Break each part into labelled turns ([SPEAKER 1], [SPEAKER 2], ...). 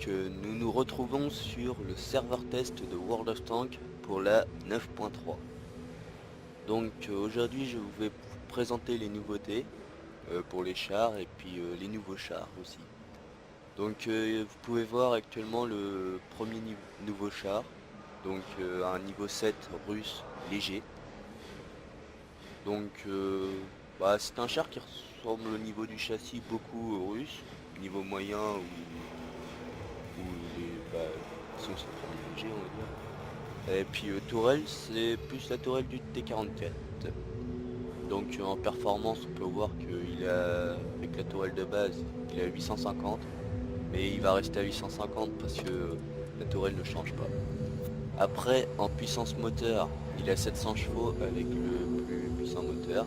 [SPEAKER 1] Nous nous retrouvons sur le serveur test de World of Tanks pour la 9.3. Aujourd'hui je vais vous présenter les nouveautés pour les chars et puis les nouveaux chars aussi. Vous pouvez voir actuellement le premier nouveau char, un niveau 7 russe léger. C'est un char qui ressemble au niveau du châssis beaucoup au russe, niveau moyen où sinon c'est le premier léger on va dire. Et puis tourelle, c'est plus la tourelle du T44. En performance on peut voir qu'il a, avec la tourelle de base, il a 850, mais il va rester à 850 parce que la tourelle ne change pas. Après en puissance moteur, il a 700 chevaux avec le plus puissant moteur.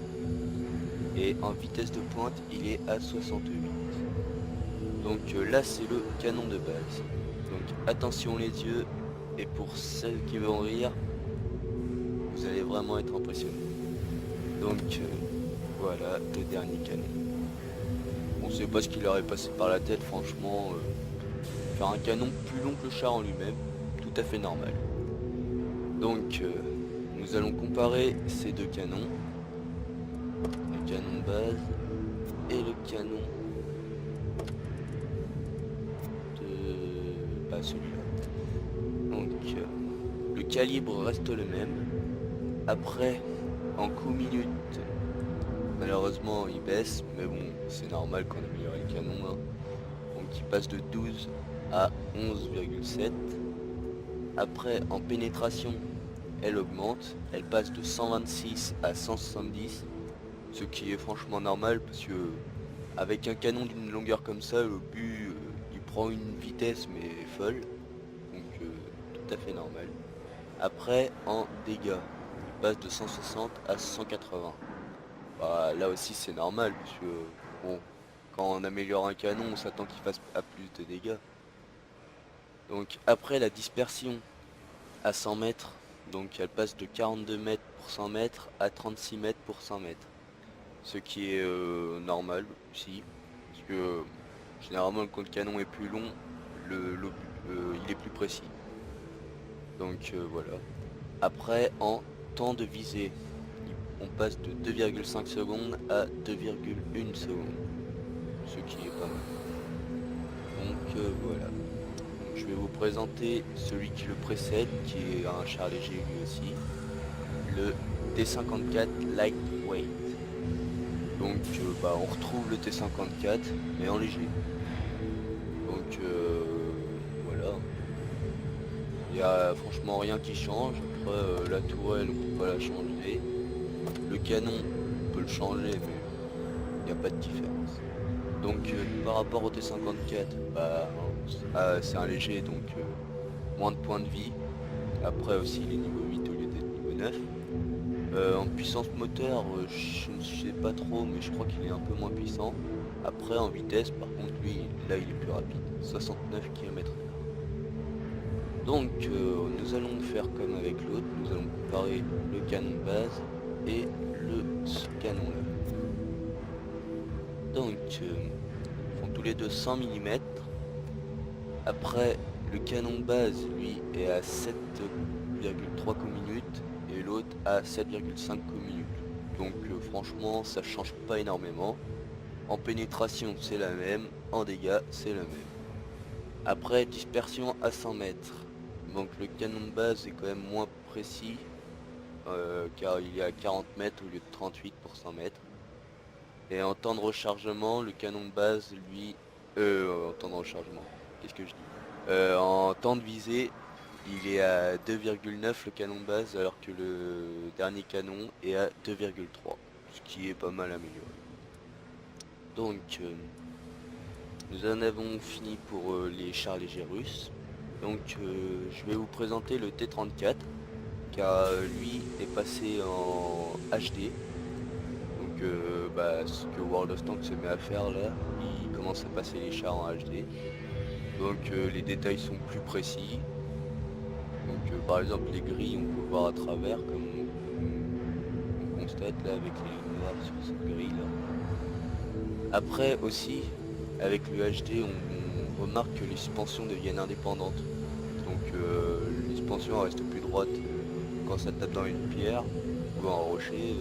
[SPEAKER 1] Et en vitesse de pointe, il est à 68. Là c'est le canon de base. Donc attention les yeux, et pour celles qui vont rire, vous allez vraiment être impressionnés. Voilà le dernier canon. On sait pas ce qu'il aurait passé par la tête, franchement. Faire un canon plus long que le char en lui-même, tout à fait normal. Nous allons comparer ces deux canons. Le canon de base et le canon de... pas celui-là. Le calibre reste le même. Après, en coup minute, malheureusement il baisse, mais bon, c'est normal qu'on améliore les canons. Hein. Il passe de 12 à 11,7. Après, en pénétration, elle augmente. Elle passe de 126 à 170. Ce qui est franchement normal parce que avec un canon d'une longueur comme ça, le but il prend une vitesse mais folle. Tout à fait normal. Après en dégâts, il passe de 160 à 180. Là aussi c'est normal parce que bon, quand on améliore un canon, on s'attend qu'il fasse à plus de dégâts. Après la dispersion à 100 mètres, elle passe de 42 mètres pour 100 mètres à 36 mètres pour 100 mètres. Ce qui est normal aussi, parce que généralement quand le canon est plus long, il est plus précis. Voilà. Après en temps de visée, on passe de 2,5 secondes à 2,1 secondes, ce qui est pas mal. Voilà. Je vais vous présenter celui qui le précède, qui est un char léger lui aussi, le T54 Lightweight. On retrouve le T54 mais en léger. Voilà. Il n'y a franchement rien qui change. Après la tourelle on peut pas la changer. Le canon on peut le changer mais il n'y a pas de différence. Par rapport au T54, c'est un léger moins de points de vie. Après aussi il est niveau 8 au lieu d'être niveau 9. En puissance moteur, je ne sais pas trop, mais je crois qu'il est un peu moins puissant. Après en vitesse, par contre, lui, là il est plus rapide, 69 km/h. Nous allons faire comme avec l'autre, nous allons comparer le canon de base et ce canon là. Ils font tous les deux 100 mm. Après, le canon de base, lui, est à 7,3 coups minutes et l'autre à 7,5 coups minutes. Franchement ça change pas énormément. En pénétration c'est la même, en dégâts c'est la même. Après dispersion à 100 mètres, le canon de base est quand même moins précis car il est à 40 mètres au lieu de 38 pour 100 mètres. Et en temps de rechargement, le canon de base lui en temps de rechargement, qu'est-ce que je dis, en temps de visée, il est à 2,9 le canon de base alors que le dernier canon est à 2,3, ce qui est pas mal amélioré. Nous en avons fini pour les chars légers russes. Je vais vous présenter le T34 car lui est passé en HD. Ce que World of Tanks se met à faire là, il commence à passer les chars en HD. Les détails sont plus précis. Par exemple les grilles on peut voir à travers comme on constate là avec les lignes noires sur cette grille là. Après aussi avec le HD on remarque que les suspensions deviennent indépendantes. Donc les suspensions restent plus droites quand ça tape dans une pierre ou un rocher.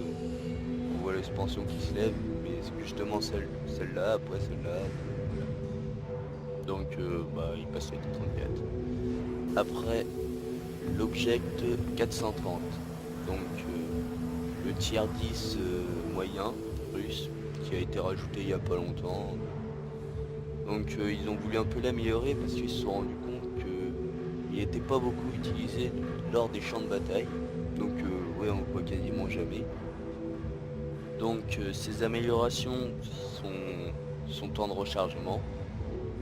[SPEAKER 1] On voit les suspensions qui se lèvent, mais c'est justement celle-là, après celle-là. Donc bah, il passe avec 34. Après l'Object 430. Donc le tiers 10 moyen russe qui a été rajouté il y a pas longtemps. Donc ils ont voulu un peu l'améliorer parce qu'ils se sont rendus compte qu'il n'était pas beaucoup utilisé lors des champs de bataille. Donc ouais, on le voit quasiment jamais. Donc ces améliorations sont son temps de rechargement.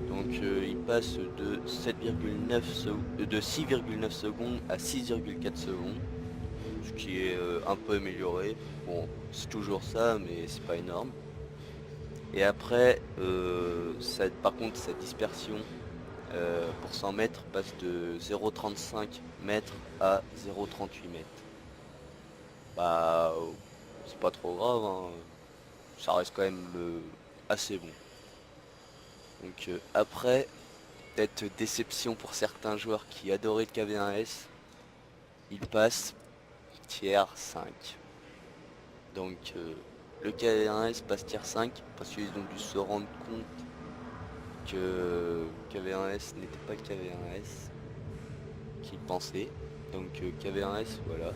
[SPEAKER 1] Donc il passe de 6,9 secondes à 6,4 secondes. Ce qui est un peu amélioré. Bon, c'est toujours ça, mais c'est pas énorme. Et après, par contre, sa dispersion pour 100 mètres passe de 0,35 mètres à 0,38 mètres. Bah, c'est pas trop grave, hein. Ça reste quand même assez bon. Donc après, peut-être déception pour certains joueurs qui adoraient le KV1S, il passe tiers 5. Donc le KV1S passe tiers 5 parce qu'ils ont dû se rendre compte que KV1S n'était pas KV1S qu'ils pensaient. Donc KV1S, voilà.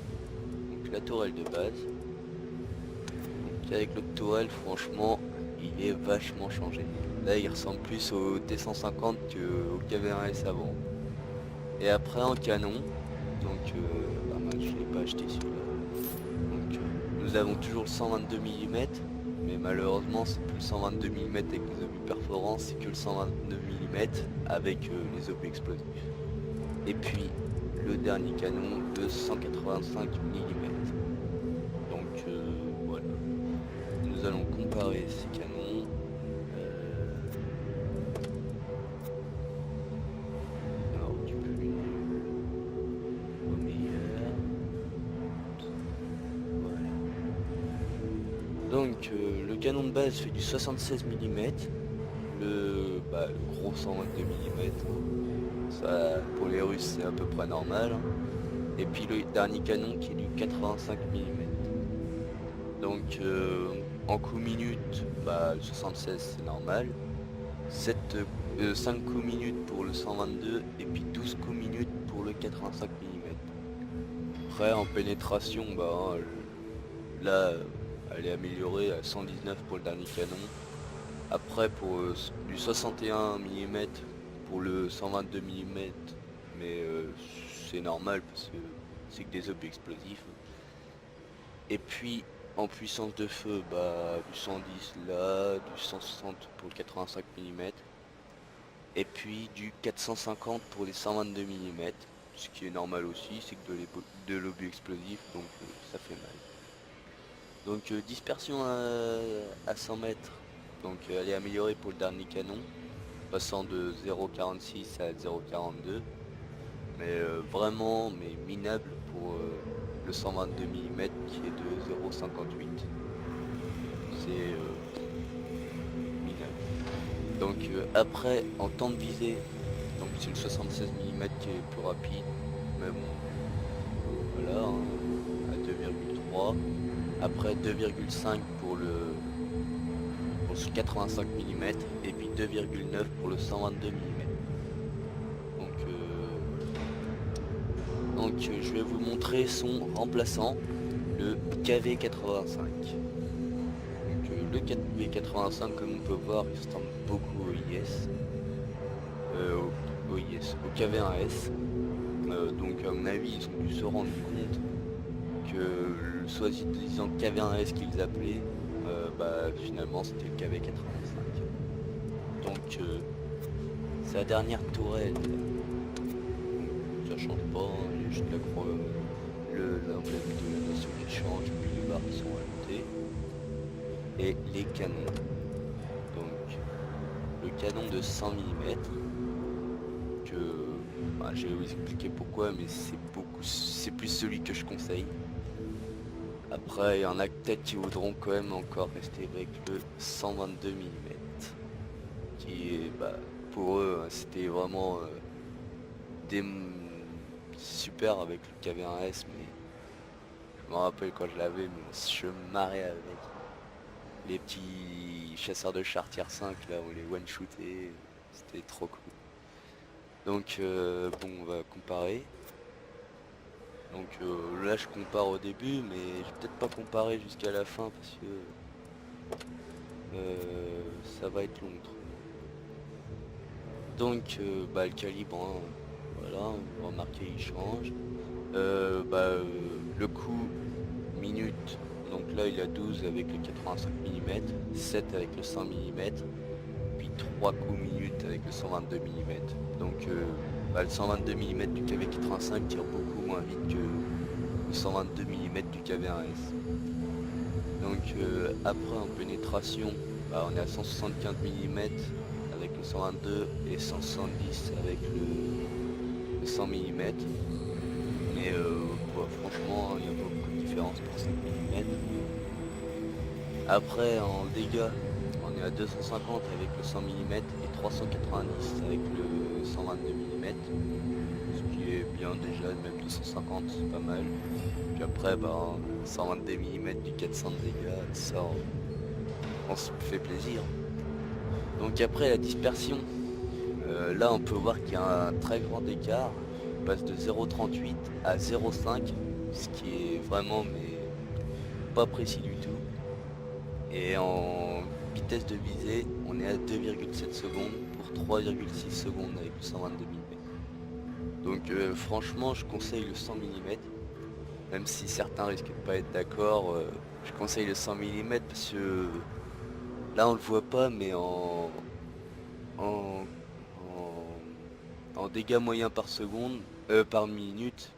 [SPEAKER 1] Donc la tourelle de base. Donc avec l'autre tourelle, franchement, il est vachement changé. Là, il ressemble plus au T150 qu'au KV1S avant. Et après en canon, donc je l'ai pas acheté celui-là. Donc nous avons toujours le 122 mm, mais malheureusement c'est plus le 122 mm avec les obus perforants, c'est que le 122 mm avec les obus explosifs. Et puis le dernier canon de 185 mm. Donc voilà. Nous allons comparer ces canons. Alors du plus nul au meilleur. Voilà. Donc le canon de base fait du 76 mm. Le gros 122 mm. Ça, pour les Russes, c'est à peu près normal. Et puis le dernier canon qui est du 85 mm. Donc en coup minute, le 76 c'est normal. 5 coups minutes pour le 122 et puis 12 coups minutes pour le 85 mm. Après en pénétration, là elle est améliorée à 119 pour le dernier canon. Après pour du 61 mm pour le 122 mm, mais c'est normal parce que c'est que des objets explosifs. Et puis en puissance de feu, du 110 là, du 160 pour le 85 mm, et puis du 450 pour les 122 mm, ce qui est normal aussi, c'est que de l'obus explosif, donc ça fait mal. Donc dispersion à 100 mètres, donc elle est améliorée pour le dernier canon, passant de 0,46 à 0,42, mais vraiment minable pour le 122 mm qui est de 0,58. C'est minable. Donc après en temps de visée, donc c'est le 76 mm qui est plus rapide, mais bon voilà, hein, à 2,3. Après 2,5 pour le 85 mm et puis 2,9 pour le 122 mm. Donc je vais vous montrer son remplaçant, le KV85. Donc le KV85, comme on peut voir, il ressemble beaucoup au KV1S. Donc à mon avis ils ont dû se rendre compte que le soi-disant KV1S qu'ils appelaient, finalement c'était le KV85. Donc sa dernière tourelle, ça change pas, il y a juste la croix, l'emblème de la nation qui change, puis les barres qui sont ajoutées. Et les canons. Donc le canon de 100 mm, que je vais vous expliquer pourquoi, mais c'est plus celui que je conseille. Après il y en a peut-être qui voudront quand même encore rester avec le 122 mm, qui est pour eux, c'était vraiment des super avec le KV1S, mais je me rappelle quand je l'avais, mais je me marrais avec les petits chasseurs de chars tier 5 là, on les one shootait, c'était trop cool. Donc bon, on va comparer. Donc là je compare au début, mais je vais peut-être pas comparer jusqu'à la fin parce que ça va être long. Donc bah, le calibre, hein, voilà, vous remarquez il change. Le coup minute, donc là il a 12 avec le 85 mm, 7 avec le 100 mm, puis 3 coups minutes avec le 122 mm. Donc le 122 mm du KV85 tire beaucoup moins vite que le 122 mm du KV1S. Donc après en pénétration, bah, on est à 175 mm avec le 122 et 170 avec le 100 mm. Mais franchement, il n'y a pas beaucoup de différence pour 5 mm. Après en dégâts, on est à 250 avec le 100 mm et 390 avec le 122 mm. Ce qui est bien déjà, même 250 c'est pas mal. Puis après, 122 mm du 400 de dégâts, ça on se fait plaisir. Donc après la dispersion, là on peut voir qu'il y a un très grand écart. On passe de 0,38 à 0,5, ce qui est vraiment mais pas précis du tout. Et en vitesse de visée, on est à 2,7 secondes pour 3,6 secondes avec le 122 mm. Donc franchement je conseille le 100 mm, même si certains risquent de pas être d'accord, je conseille le 100 mm parce que là on le voit pas, mais en, en dégâts moyens par seconde, par minute,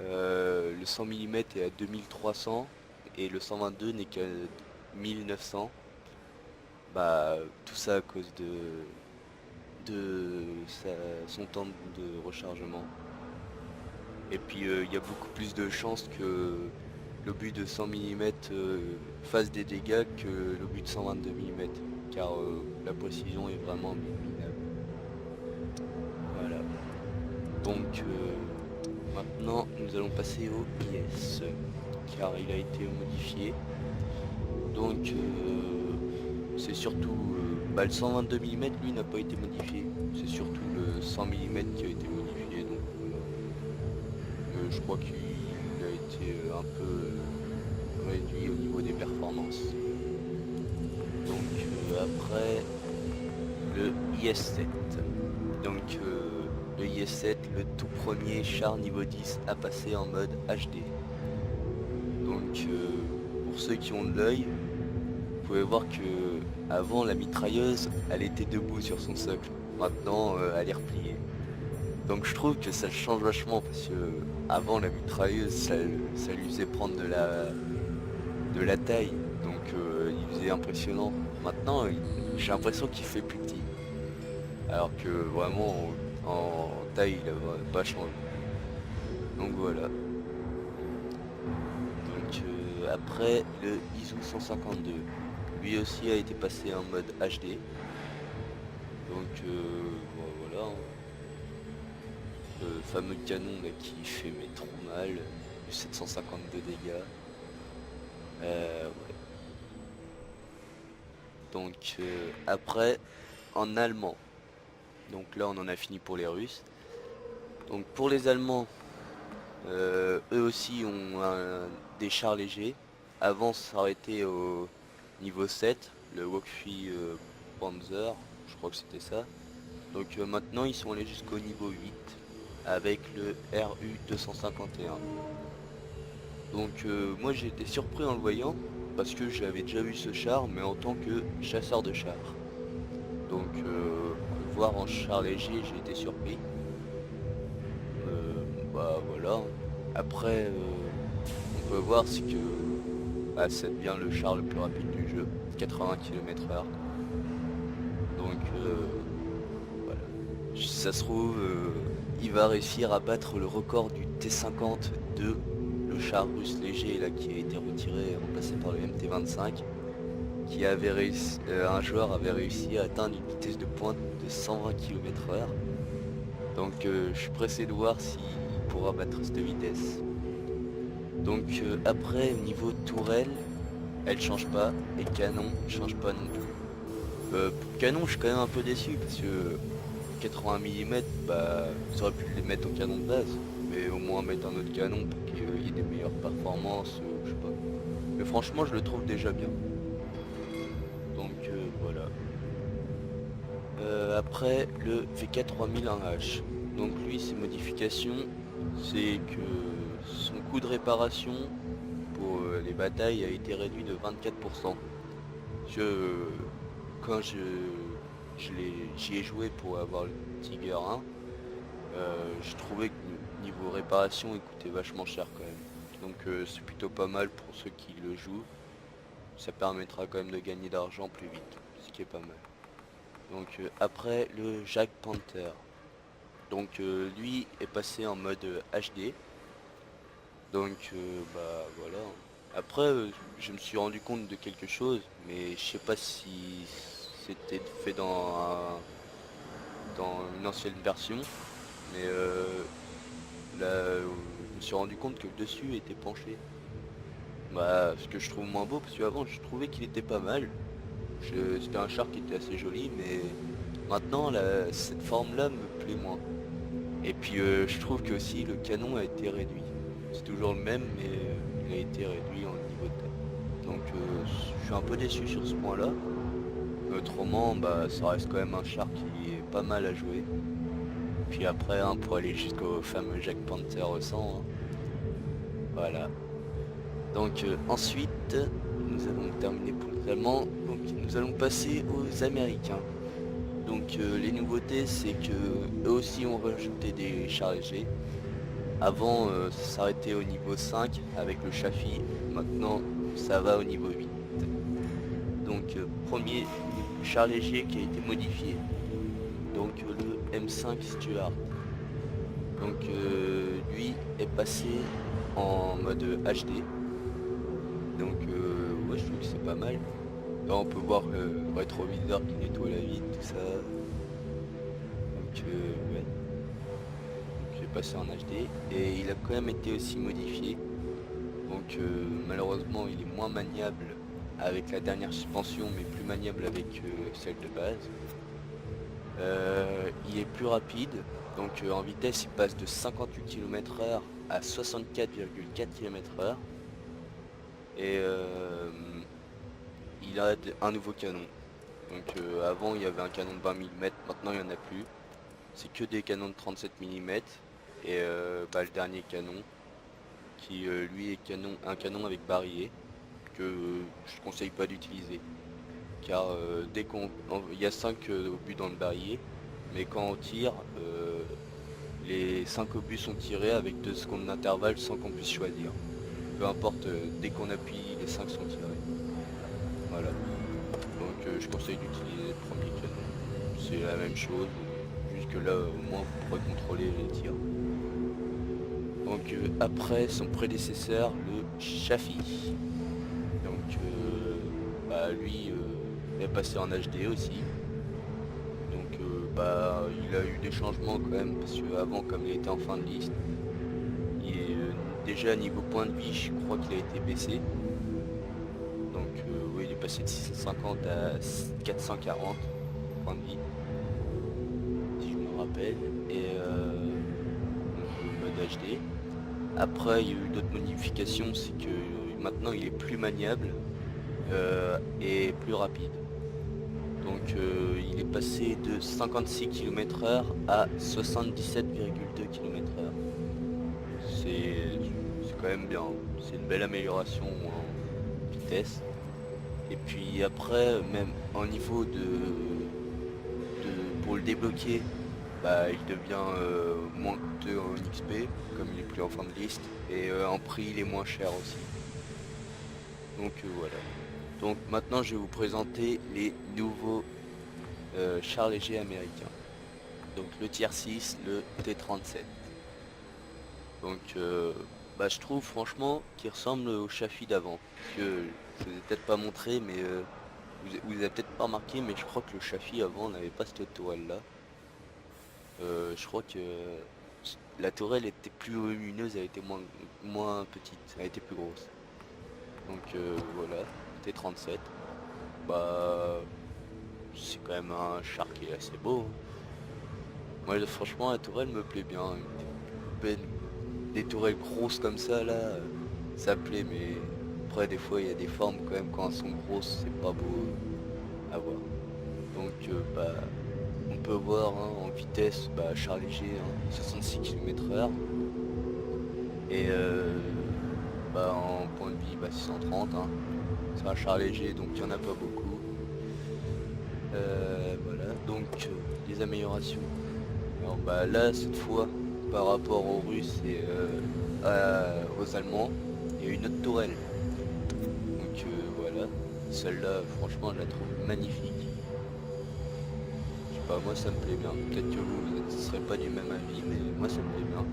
[SPEAKER 1] le 100 mm est à 2300 et le 122 n'est qu'à 1900. Bah tout ça à cause de son temps de rechargement. Et puis il y a beaucoup plus de chances que l'obus de 100 mm fasse des dégâts que l'obus de 122 mm, car la précision est vraiment minable. Voilà. Donc maintenant nous allons passer au IS, car il a été modifié. Donc c'est surtout le 122 mm lui n'a pas été modifié, c'est surtout le 100 mm qui a été modifié. Donc je crois qu'il a été un peu réduit au niveau des performances. Donc après le IS-7. Donc le IS-7, le tout premier char niveau 10 à passer en mode HD. Donc pour ceux qui ont de l'œil, vous pouvez voir que avant la mitrailleuse elle était debout sur son socle, maintenant elle est repliée. Donc je trouve que ça change vachement parce que avant la mitrailleuse ça lui faisait prendre de la taille, donc il faisait impressionnant. Maintenant j'ai l'impression qu'il fait plus petit, alors que vraiment en taille il a pas changé. Donc voilà. Donc après le ISO 152, lui aussi a été passé en mode HD. Donc voilà. Le fameux canon là, qui fait mais trop mal, du 752 dégâts. Ouais. Donc après en allemand. Donc là on en a fini pour les Russes. Donc pour les Allemands, eux aussi ont des chars légers. Avant ça aurait été au niveau 7, le Wokfi Panzer, je crois que c'était ça. Donc maintenant ils sont allés jusqu'au niveau 8 avec le RU 251. Donc moi j'ai été surpris en le voyant parce que j'avais déjà vu ce char, mais en tant que chasseur de chars. Donc le voir en char léger, j'ai été surpris. Bah voilà. Après on peut voir c'est que ça devient le char le plus rapide du jeu, 80 km/h. Donc voilà. Ça se trouve il va réussir à battre le record du T-52, le char russe léger là qui a été retiré et remplacé par le MT-25, qui avait réussi, un joueur avait réussi à atteindre une vitesse de pointe de 120 km/h. Donc je suis pressé de voir s'il pourra battre cette vitesse. Donc après au niveau tourelle, elle change pas et canon change pas non plus. Pour canon je suis quand même un peu déçu parce que 80 mm, bah ça aurait pu les mettre en canon de base, mais au moins mettre un autre canon pour qu'il y ait des meilleures performances, je sais pas. Mais franchement je le trouve déjà bien. Donc voilà. Après le VK3001H. Donc lui ses modifications, c'est que son coût de réparation pour les batailles a été réduit de 24%. Je, quand j'y ai joué pour avoir le Tiger 1, je trouvais que niveau réparation il coûtait vachement cher quand même. Donc c'est plutôt pas mal pour ceux qui le jouent. Ça permettra quand même de gagner d'argent plus vite, ce qui est pas mal. Donc après le Jack Panther. Donc lui est passé en mode HD. Donc bah voilà. Après je me suis rendu compte de quelque chose, mais je sais pas si c'était fait dans une ancienne version. Mais là je me suis rendu compte que le dessus était penché. Bah ce que je trouve moins beau parce qu'avant je trouvais qu'il était pas mal. C'était un char qui était assez joli, mais maintenant cette forme là me plaît moins. Et puis je trouve que aussi le canon a été réduit. C'est toujours le même, mais il a été réduit en niveau de taille. Donc je suis un peu déçu sur ce point là. Autrement bah ça reste quand même un char qui est pas mal à jouer. Puis après hein, pour aller jusqu'au fameux Jack Panther 100 hein. Voilà. Donc ensuite nous allons terminer pour les Allemands. Donc nous allons passer aux Américains. Donc les nouveautés c'est que eux aussi ont rajouté des chars légers. Avant ça s'arrêtait au niveau 5 avec le Chaffee, maintenant ça va au niveau 8. Donc premier char léger qui a été modifié. Donc le M5 Stuart. Donc lui est passé en mode HD. Donc ouais je trouve que c'est pas mal. Là on peut voir le rétroviseur qui nettoie la vitre, tout ça. Donc ouais. J'ai passé en HD et il a quand même été aussi modifié. Donc malheureusement il est moins maniable avec la dernière suspension mais plus maniable avec celle de base. Il est plus rapide, donc en vitesse il passe de 58 km/h à 64,4 km/h. Et il a un nouveau canon. Donc avant il y avait un canon de 20 mm, maintenant il n'y en a plus. C'est que des canons de 37 mm. Et bah, le dernier canon qui lui est un canon avec barillet que je conseille pas d'utiliser car dès qu'on il y a 5 obus dans le barillet mais quand on tire les 5 obus sont tirés avec 2 secondes d'intervalle sans qu'on puisse choisir, peu importe, dès qu'on appuie les 5 sont tirés. Voilà, donc je conseille d'utiliser le premier canon, c'est la même chose, juste que là au moins vous pourrez contrôler les tirs. Donc après son prédécesseur, le Chaffee. Donc bah, lui est passé en HD aussi. Donc bah il a eu des changements quand même parce qu'avant comme il était en fin de liste, il est déjà niveau point de vie je crois qu'il a été baissé. Donc oui il est passé de 650 à 440 point de vie si je me rappelle. Et mode HD. Après il y a eu d'autres modifications, c'est que maintenant il est plus maniable et plus rapide. Donc il est passé de 56 km/h à 77,2 km/h. C'est quand même bien, c'est une belle amélioration en vitesse. Et puis après même en niveau pour le débloquer, bah, il devient moins coûteux en XP, comme il est plus en fin de liste, et en prix il est moins cher aussi. Donc voilà. Donc maintenant je vais vous présenter les nouveaux chars légers américains. Donc le Tier 6, le T-37. Donc bah, je trouve franchement qu'il ressemble au Chaffee d'avant. Parce que je vous ai peut-être pas montré mais vous avez peut-être pas remarqué, mais je crois que le Chafi avant n'avait pas cette tourelle là. Je crois que la tourelle était plus volumineuse, elle était moins petite, elle était plus grosse. Donc voilà, T-37. Bah c'est quand même un char qui est assez beau, hein. Moi franchement la tourelle me plaît bien. Des tourelles grosses comme ça là, ça plaît, mais après des fois il y a des formes quand même quand elles sont grosses, c'est pas beau à voir. Donc bah on peut voir hein, en vitesse char léger hein, 66 km/h et en point de vie 630 hein. C'est un char léger donc il n'y en a pas beaucoup. Voilà donc les améliorations. Alors là cette fois par rapport aux Russes et aux Allemands, il y a une autre tourelle. Donc voilà, celle-là franchement je la trouve magnifique. Je sais pas, moi ça me plaît bien. Peut-être que vous ne serez pas du même avis, mais moi ça me plaît bien.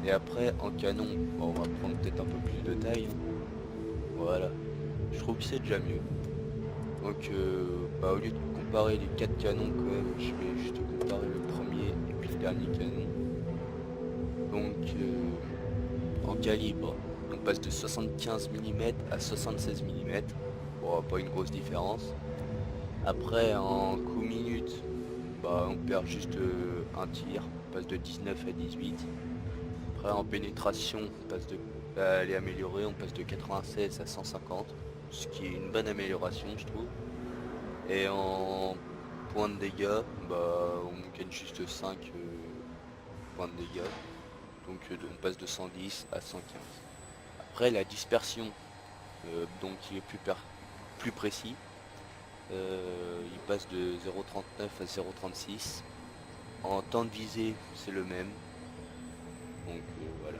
[SPEAKER 1] Et après en canon, on va prendre peut-être un peu plus de taille, hein. Voilà, je trouve que c'est déjà mieux. Donc au lieu de comparer les 4 canons quand même, je vais juste comparer le premier et puis le dernier canon. Donc en calibre, on passe de 75 mm à 76 mm. Bon, pas une grosse différence. Après en coup minute, on perd juste un tir, on passe de 19 à 18. Après en pénétration, elle est améliorée, on passe de 96 à 150, ce qui est une bonne amélioration je trouve. Et en points de dégâts, on gagne juste 5 points de dégâts. Donc on passe de 110 à 115. Après la dispersion, donc il est plus précis. Il passe de 0,39 à 0,36. En temps de visée, c'est le même. Donc voilà.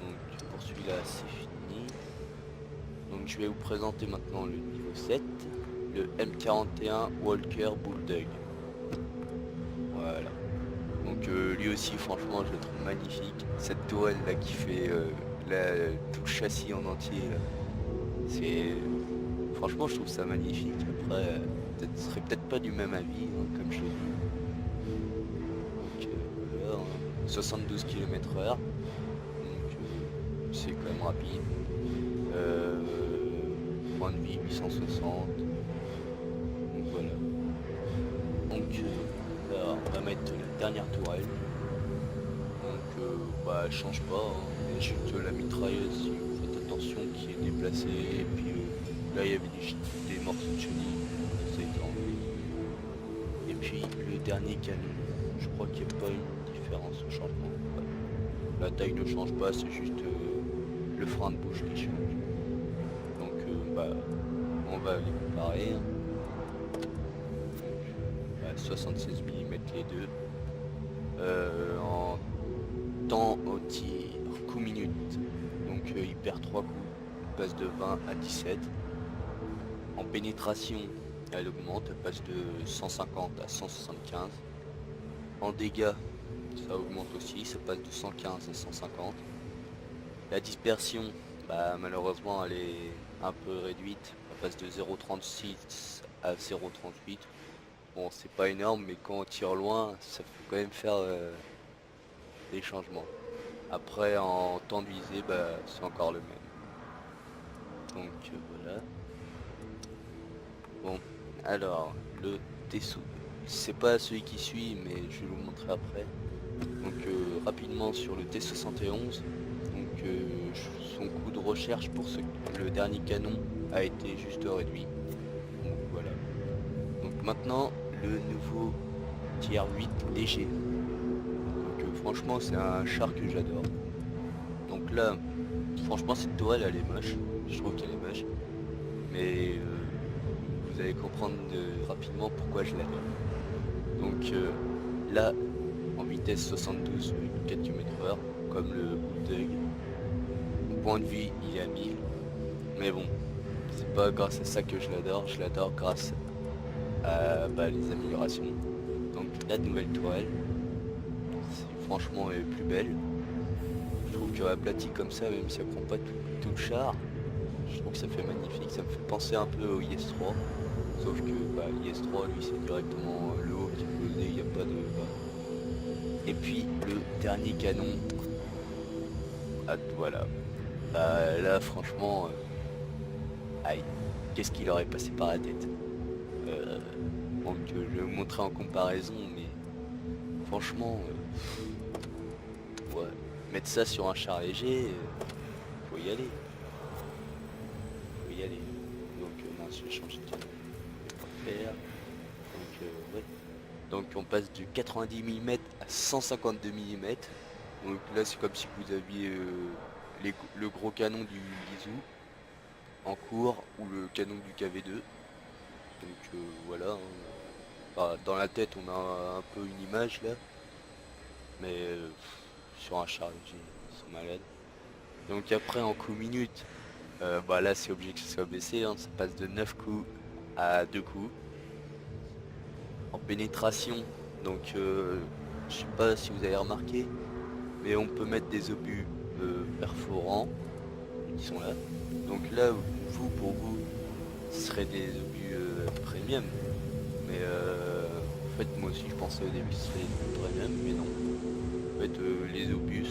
[SPEAKER 1] Donc pour celui-là, c'est fini. Donc je vais vous présenter maintenant le niveau 7, le M41 Walker Bulldog. Voilà. Donc lui aussi franchement je le trouve magnifique. Cette tourelle là qui fait tout le châssis en entier là. C'est franchement je trouve ça magnifique. Après ce serait peut-être pas du même avis hein, comme je l'ai dit. Donc voilà, hein, 72 km/h. Donc c'est quand même rapide. Point de vie 860. Donc voilà. Donc là, on va mettre la dernière tourelle. Donc elle change pas, hein. Il y a juste la mitrailleuse, si vous faites attention, qui est déplacée. Et puis là il y avait des morceaux de chenilles, ça a été enlevé. Et puis le dernier canon, je crois qu'il n'y a pas une différence au changement. Ouais. La taille ne change pas, c'est juste le frein de bouche qui change. Donc on va les comparer, hein. 76 mm les deux. En temps au tir, coup minute, donc il perd 3 coups, il passe de 20 à 17. En pénétration, elle augmente, elle passe de 150 à 175. En dégâts, ça augmente aussi, ça passe de 115 à 150. La dispersion, malheureusement elle est un peu réduite, elle passe de 0,36 à 0,38. Bon, c'est pas énorme, mais quand on tire loin, ça peut quand même faire des changements. Après, en temps de visée, c'est encore le même. Donc voilà. Bon, alors, le dessous, c'est pas celui qui suit, mais je vais vous montrer après. Donc rapidement sur le T71, donc son coût de recherche pour le dernier canon a été juste réduit. Donc voilà. Donc maintenant le nouveau tier 8 léger. Donc franchement c'est un char que j'adore. Donc là franchement cette tourelle elle est moche, je trouve qu'elle est moche. Mais vous allez comprendre rapidement pourquoi je l'adore. Donc là en vitesse 72,4 km/h comme le Bulldog. Mon point de vue il est à 1000. Mais bon, c'est pas grâce à ça que je l'adore grâce à les améliorations. Donc la nouvelle tourelle, franchement elle est plus belle. Je trouve que aplatie comme ça, même si elle prend pas tout le char, je trouve que ça fait magnifique, ça me fait penser un peu au IS-3, sauf que bah, l'IS-3 lui c'est directement le haut qui est posé, il n'y a pas de bas. Et puis le dernier canon, ah, voilà, bah, là franchement, aïe, qu'est-ce qu'il aurait passé par la tête. Euh, donc je vais vous montrer en comparaison, mais franchement, ouais, mettre ça sur un char léger, faut y aller, faut y aller. Donc mince, je vais changer de canon, je vais pas faire. Donc ouais. Donc on passe de 90 mm à 152 mm. Donc là c'est comme si vous aviez le gros canon du Gizou en cours ou le canon du KV2. Donc voilà, hein. Enfin, dans la tête on a un peu une image là, mais sur un char léger, ils sont malades. Donc après en coups minutes, bah là c'est obligé que ça soit baissé, hein. Ça passe de 9 coups à 2 coups. En pénétration, donc je sais pas si vous avez remarqué, mais on peut mettre des obus perforants qui sont là. Donc là, vous, pour vous, ce serait des obus premium, mais en fait moi aussi je pensais au début que ce serait premium, mais non. En fait les obus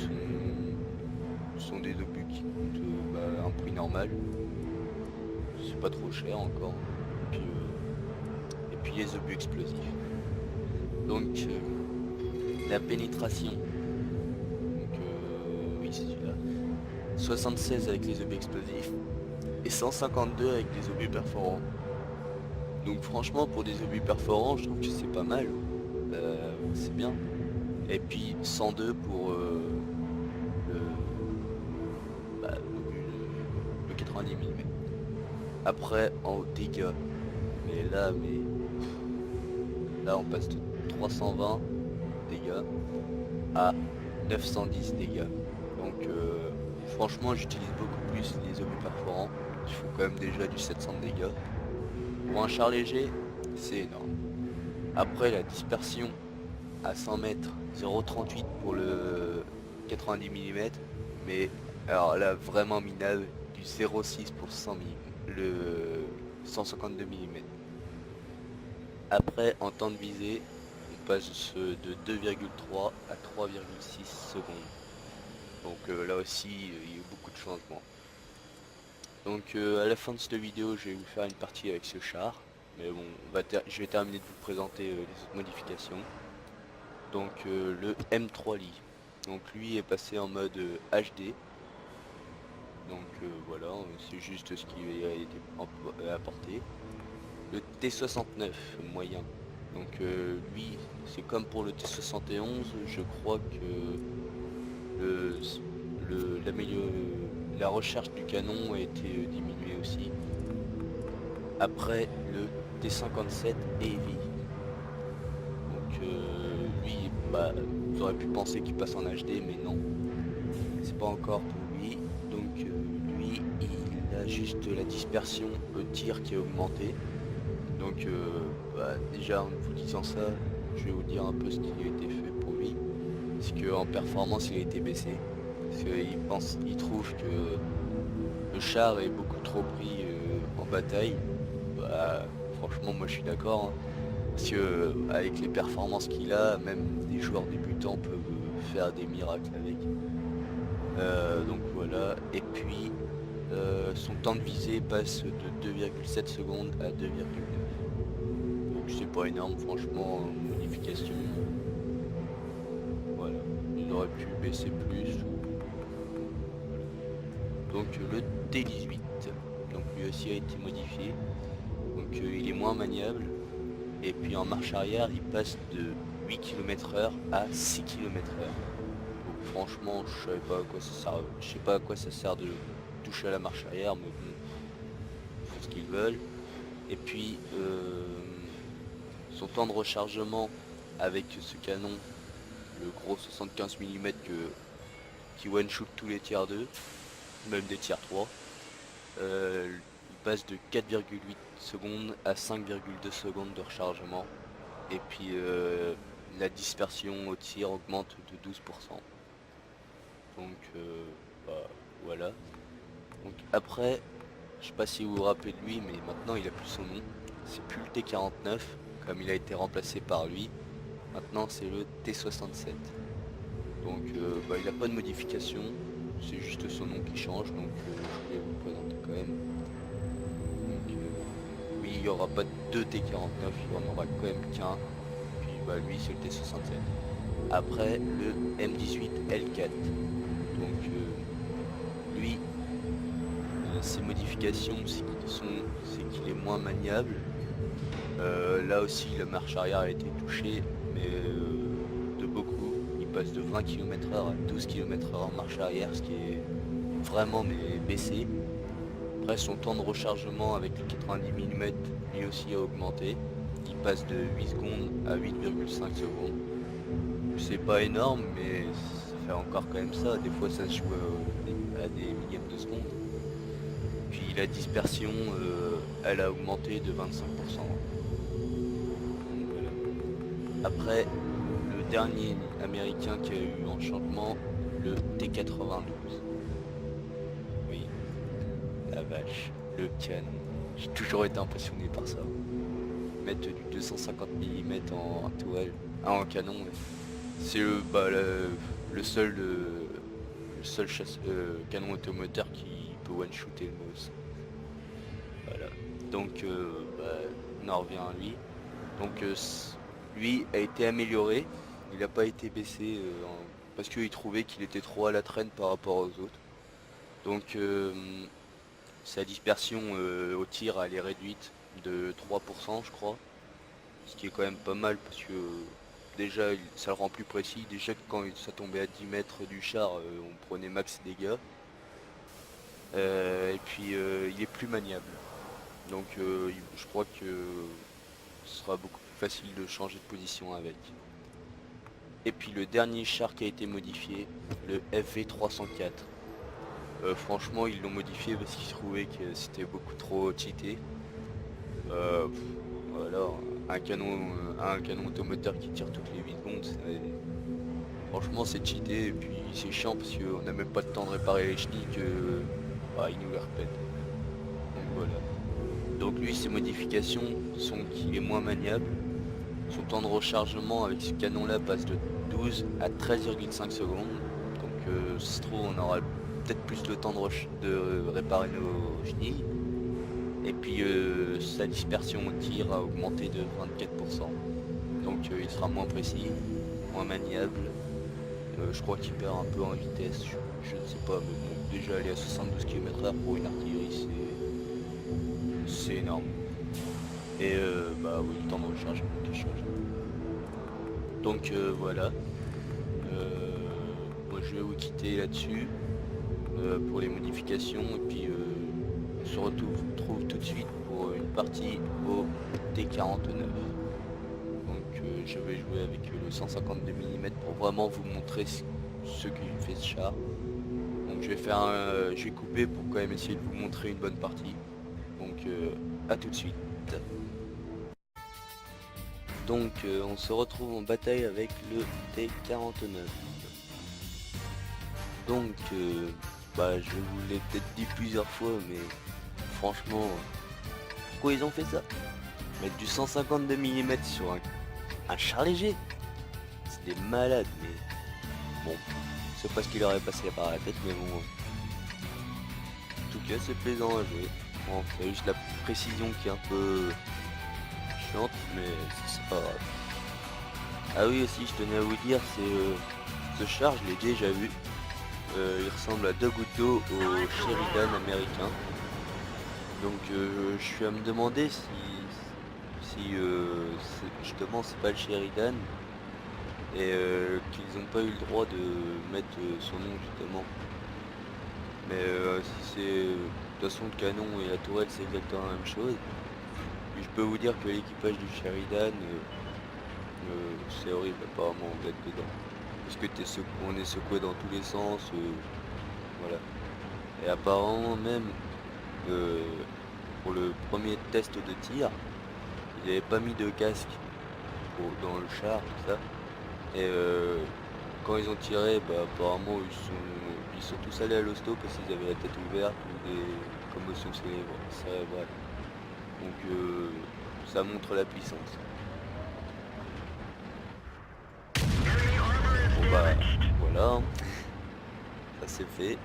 [SPEAKER 1] sont des obus qui coûtent bah, un prix normal, c'est pas trop cher encore. Et puis les obus explosifs. Donc la pénétration, donc oui c'est celui-là, 76 avec les obus explosifs et 152 avec les obus perforants. Donc franchement pour des obus perforants je trouve que c'est pas mal, c'est bien. Et puis 102 pour le, le 90 mm. Après en dégâts, là on passe de 320 dégâts à 910 dégâts. Donc franchement j'utilise beaucoup plus les obus perforants, qui font quand même déjà du 700 de dégâts. Pour un char léger, c'est énorme. Après la dispersion à 100 mètres, 0,38 pour le 90 mm, mais alors là vraiment minable, du 0,6 pour 100 mm, le 152 mm. Après en temps de visée, on passe de 2,3 à 3,6 secondes. Donc là aussi, il y a eu beaucoup de changements. Donc à la fin de cette vidéo, je vais vous faire une partie avec ce char. Mais bon, je vais terminer de vous présenter les autres modifications. Donc le M3Li. Donc lui est passé en mode HD. Donc voilà, c'est juste ce qui a été apporté. Le T69 moyen. Donc lui, c'est comme pour le T71, je crois que la recherche du canon a été diminuée aussi. Après le T57 Heavy. Donc lui, bah, vous auriez pu penser qu'il passe en HD, mais non. C'est pas encore pour lui. Donc lui, il a juste la dispersion au tir qui a augmenté. Donc bah, déjà en vous disant ça, je vais vous dire un peu ce qui a été fait pour lui. C'est qu'en performance il a été baissé. Parce qu'il trouve que le char est beaucoup trop pris en bataille. Bah, franchement moi je suis d'accord, hein. Parce que avec les performances qu'il a, même des joueurs débutants peuvent faire des miracles avec. Donc voilà, et puis son temps de visée passe de 2,7 secondes à 2,9. Donc c'est pas énorme franchement, modification. Voilà, il aurait pu baisser plus. Donc le T18, donc lui aussi a été modifié. Donc il est moins maniable. Et puis en marche arrière, il passe de 8 km/h à 6 km/h. Donc franchement, je savais pas à quoi ça sert. Je sais pas à quoi ça sert de toucher à la marche arrière, mais bon, ils font ce qu'ils veulent. Et puis son temps de rechargement avec ce canon, le gros 75 mm qui one-shoot tous les tiers 2, même des tiers 3, il passe de 4,8 secondes à 5,2 secondes de rechargement. Et puis la dispersion au tir augmente de 12%. Donc bah, voilà. Donc après Je sais pas si vous vous rappelez de lui, mais maintenant il a plus son nom. C'est plus le T49, comme il a été remplacé par lui. Maintenant c'est le T67. Donc il n'a pas de modification, c'est juste son nom qui change, donc je vais vous le présenter quand même. Donc oui, il n'y aura pas deux T49, il y en aura quand même qu'un. Puis lui c'est le T67. Après le M18 L4. Donc lui, ses modifications c'est qu'il est moins maniable. Là aussi la marche arrière a été touchée, mais de beaucoup. Il passe de 20 km/h à 12 km/h en marche arrière, ce qui est vraiment baissé. Après son temps de rechargement avec les 90 mm lui aussi a augmenté. Il passe de 8 secondes à 8,5 secondes. C'est pas énorme, mais ça fait encore quand même ça. Des fois ça se joue à des millièmes de seconde. Puis la dispersion, elle a augmenté de 25%. Voilà. Après, le dernier américain qui a eu un changement, le T92. Oui, la vache, le canon. J'ai toujours été impressionné par ça. Mettre du 250 mm en toile, en canon, c'est le seul canon automoteur qui peut one-shooter le mouse. Voilà. Donc on en revient à lui. Donc lui a été amélioré. Il n'a pas été baissé parce qu'il trouvait qu'il était trop à la traîne par rapport aux autres. Donc sa dispersion au tir elle est réduite de 3% je crois. Ce qui est quand même pas mal parce que déjà ça le rend plus précis. Déjà que quand ça tombait à 10 mètres du char on prenait max dégâts. Et puis il est plus maniable. Donc je crois que ce sera beaucoup plus facile de changer de position avec. Et puis le dernier char qui a été modifié, le FV304. Franchement ils l'ont modifié parce qu'ils trouvaient que c'était beaucoup trop cheaté. Voilà, un canon automoteur qui tire toutes les 8 secondes, franchement c'est cheaté et puis c'est chiant parce qu'on n'a même pas le temps de réparer les chenilles que ils nous les répètent. Donc voilà. Donc lui ses modifications sont qu'il est moins maniable. Son temps de rechargement avec ce canon là passe de 12 à 13,5 secondes. Donc si se trouve on aura peut-être plus le temps de réparer nos chenilles. Et puis sa dispersion au tir a augmenté de 24%. Donc il sera moins précis, moins maniable. Je crois qu'il perd un peu en vitesse, je ne sais pas, mais bon, déjà aller à 72 km/h pour une artillerie c'est énorme. Et oui, le temps de recharge quelque chose. Donc voilà. Moi je vais vous quitter là-dessus pour les modifications et puis on se retrouve tout de suite pour une partie au T49. Donc je vais jouer avec le 152 mm pour vraiment vous montrer ce qu'il fait ce char. Donc je vais couper pour quand même essayer de vous montrer une bonne partie. Donc à tout de suite. Donc on se retrouve en bataille avec le T49. Donc je vous l'ai peut-être dit plusieurs fois, mais franchement, pourquoi ils ont fait ça? Mettre du 152 mm sur un char léger, c'est des malades, mais bon, c'est pas ce qui leur est passé par la tête, mais bon. En tout cas, c'est plaisant à jouer. Bon, c'est juste la précision qui est un peu chiante, mais c'est pas grave. Ah oui, aussi, je tenais à vous dire, c'est ce char, je l'ai déjà vu. Il ressemble à deux gouttes d'eau au Sheridan américain. Donc je suis à me demander si justement c'est pas le Sheridan et qu'ils n'ont pas eu le droit de mettre son nom justement. Mais si c'est de toute façon le canon et la tourelle c'est exactement la même chose. Puis je peux vous dire que l'équipage du Sheridan c'est horrible apparemment d'être dedans. Parce que on est secoué dans tous les sens, voilà. Et apparemment même pour le premier test de tir, ils n'avaient pas mis de casque dans le char, tout ça. Et quand ils ont tiré, apparemment ils sont tous allés à l'hosto parce qu'ils avaient la tête ouverte commotion cérébrale. Donc ça montre la puissance. Bon bah voilà, ça c'est fait.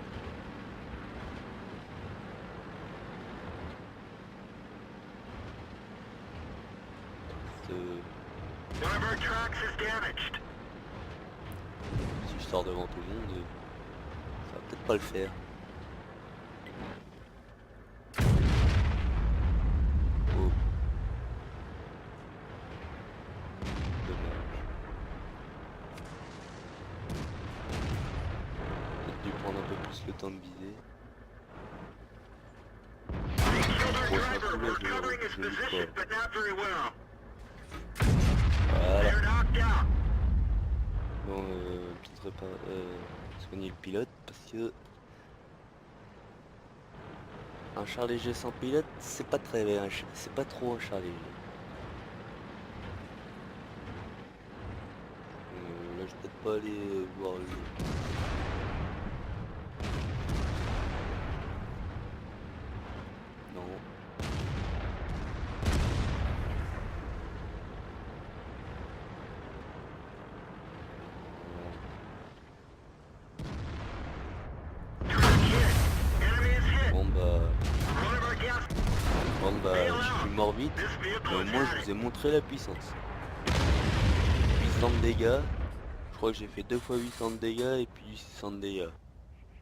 [SPEAKER 1] Si je sors devant tout le monde, ça va peut-être pas le faire. Oh. Dommage. Peut-être dû prendre un peu plus le temps de viser. Bon, ça tout là, je vis pas. Voilà. Bon, peut-être soigner le pilote parce que un char léger sans pilote, c'est pas très bien, c'est pas trop un char léger. Là, je vais peut-être pas aller voir le jeu. Non. Bon bah, je suis mort vite, mais au moins je vous ai montré la puissance. 800 de dégâts, je crois que j'ai fait 2 fois 800 de dégâts et puis 600 de dégâts.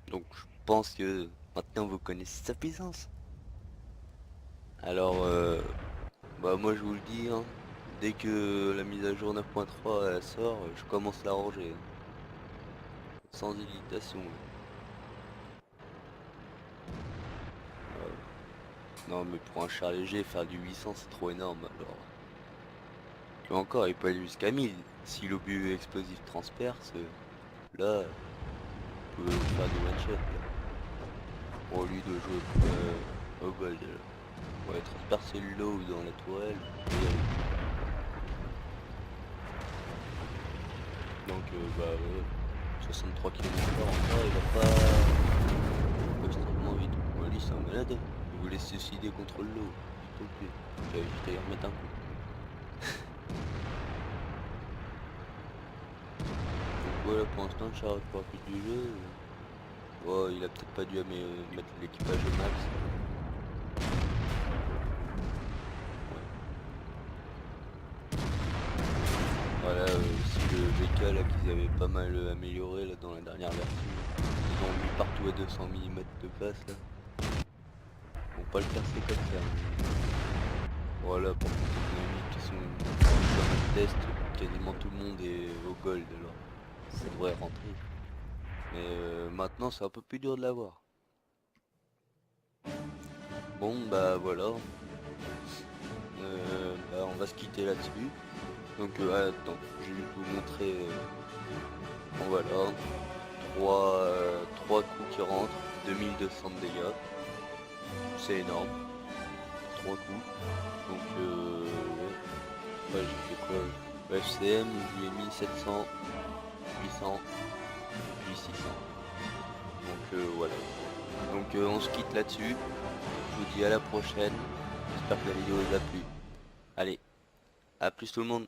[SPEAKER 1] Donc je pense que maintenant vous connaissez sa puissance. Alors bah moi je vous le dis, hein, dès que la mise à jour 9.3 elle sort, je commence la ranger. Sans hésitation. Non mais pour un char léger, faire du 800 c'est trop énorme alors. Et encore, il peut aller jusqu'à 1000. Si l'obus explosif transperce, là, vous pouvez faire des one-shot. Pour lui de jouer au gold. Ouais, transpercer le lot dans la tourelle. Donc, bah ouais, 63 km/h encore, il va pas extrêmement vite. Bon, lui, c'est un malade. Il voulait se suicider contre le lot. S'il te plaît. J'avais juste à y remettre un coup. Voilà, pour l'instant, le char profite du jeu. Oh, il a peut-être pas dû mettre l'équipage au max. Ouais. Voilà, aussi le VK là qu'ils avaient pas mal amélioré là dans la dernière version. Ils ont mis partout à 200 mm de face là. Ils vont pas le percer comme ça. Voilà, pour les amis qui sont dans le test, quasiment tout le monde est au gold alors. Ça devrait rentrer. Mais maintenant c'est un peu plus dur de l'avoir. Bon bah voilà. Bah, on va se quitter là-dessus. Donc attends, je vais vous montrer. Bon voilà. 3 coups qui rentrent, 2200 de dégâts. C'est énorme. 3 coups. Donc ouais, j'ai fait quoi? FCM, je lui ai mis 700, 800, puis 600. Donc voilà. Donc on se quitte là-dessus. Je vous dis à la prochaine. J'espère que la vidéo vous a plu. Allez, à plus tout le monde.